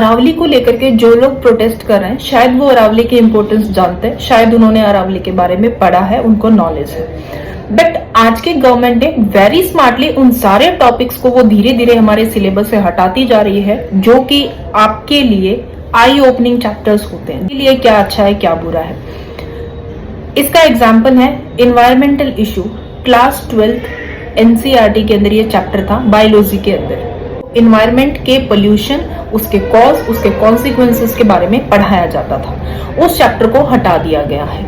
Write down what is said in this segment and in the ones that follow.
अरावली को लेकर के जो लोग प्रोटेस्ट कर रहे हैं, शायद वो अरावली की इंपॉर्टेंस जानते हैं, शायद उन्होंने अरावली के बारे में पढ़ा है, उनको नॉलेज है। बट आज के गवर्नमेंट ने वेरी स्मार्टली उन सारे टॉपिक्स को वो धीरे धीरे हमारे सिलेबस से हटाती जा रही है, जो कि आपके लिए आई ओपनिंग चैप्टर्स होते हैं। इसके लिए क्या अच्छा है क्या बुरा है, इसका एग्जाम्पल है इन्वायरमेंटल इशू। क्लास 12 एनसीईआरटी के अंदर ये चैप्टर था, बायोलॉजी के अंदर इन्वायरमेंट के पोल्यूशन, उसके कॉज, उसके कॉन्सिक्वेंसेस के बारे में पढ़ाया जाता था। उस चैप्टर को हटा दिया गया है।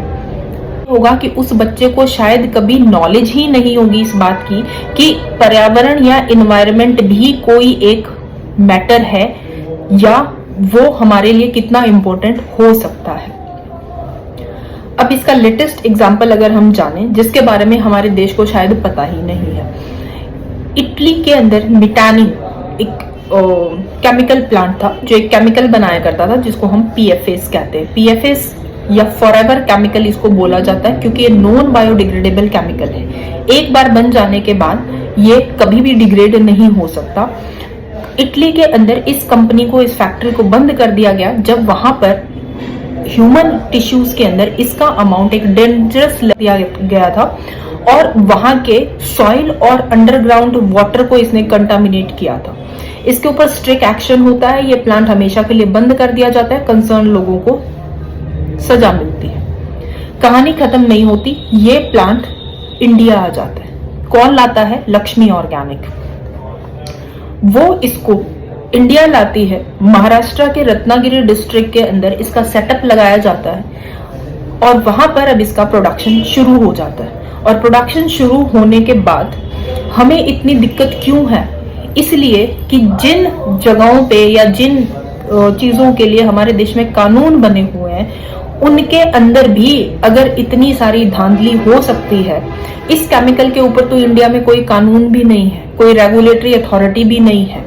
होगा कि उस बच्चे को शायद कभी नॉलेज ही नहीं होगी इस बात की कि पर्यावरण या इन्वायरमेंट भी कोई एक मैटर है, या वो हमारे लिए कितना इंपॉर्टेंट हो सकता है। अब इसका लेटेस्ट एग्जाम्पल अगर हम जाने, जिसके बारे में हमारे देश को शायद पता ही नहीं है, इटली के अंदर मिटानी एक केमिकल प्लांट था, जो एक केमिकल बनाया करता था जिसको हम पीएफएस कहते हैं। पीएफएस या फॉरएवर केमिकल इसको बोला जाता है, क्योंकि ये नॉन बायोडिग्रेडेबल केमिकल है। एक बार बन जाने के बाद ये कभी भी डिग्रेड नहीं हो सकता। इटली के अंदर इस कंपनी को, इस फैक्ट्री को बंद कर दिया गया जब वहां पर ह्यूमन टिश्यूज के अंदर इसका अमाउंट एक डेंजरस दिया गया था, और वहां के सॉइल और अंडरग्राउंड वाटर को इसने कंटामिनेट किया था। इसके ऊपर स्ट्रिक्ट एक्शन होता है, ये प्लांट हमेशा के लिए बंद कर दिया जाता है, कंसर्न लोगों को सजा मिलती है। कहानी खत्म नहीं होती, ये प्लांट इंडिया आ जाता है। कौन लाता है? लक्ष्मी ऑर्गेनिक। वो इसको इंडिया लाती है, महाराष्ट्र के रत्नागिरी डिस्ट्रिक्ट के अंदर इसका सेटअप लगाया जाता है, और वहां पर अब इसका प्रोडक्शन शुरू हो जाता है। और प्रोडक्शन शुरू होने के बाद हमें इतनी दिक्कत क्यों है? इसलिए कि जिन जगहों पे या जिन चीजों के लिए हमारे देश में कानून बने हुए हैं, उनके अंदर भी अगर इतनी सारी धांधली हो सकती है, इस केमिकल के ऊपर तो इंडिया में कोई कानून भी नहीं है, कोई रेगुलेटरी अथॉरिटी भी नहीं है,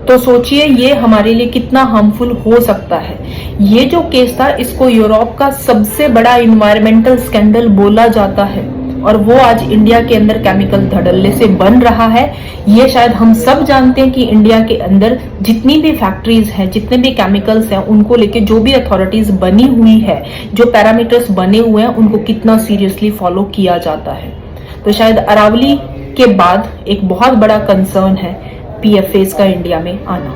तो सोचिए ये हमारे लिए कितना हार्मफुल हो सकता है। ये जो केस था, इसको यूरोप का सबसे बड़ा इन्वायरमेंटल स्कैंडल बोला जाता है, और वो आज इंडिया के अंदर केमिकल धड़ल्ले से बन रहा है। ये शायद हम सब जानते हैं कि इंडिया के अंदर जितनी भी फैक्ट्रीज हैं, जितने भी केमिकल्स हैं, उनको लेके जो भी अथॉरिटीज बनी हुई है, जो पैरामीटर्स बने हुए हैं, उनको कितना सीरियसली फॉलो किया जाता है। तो शायद अरावली के बाद एक बहुत बड़ा कंसर्न है पीएफएस का इंडिया में आना।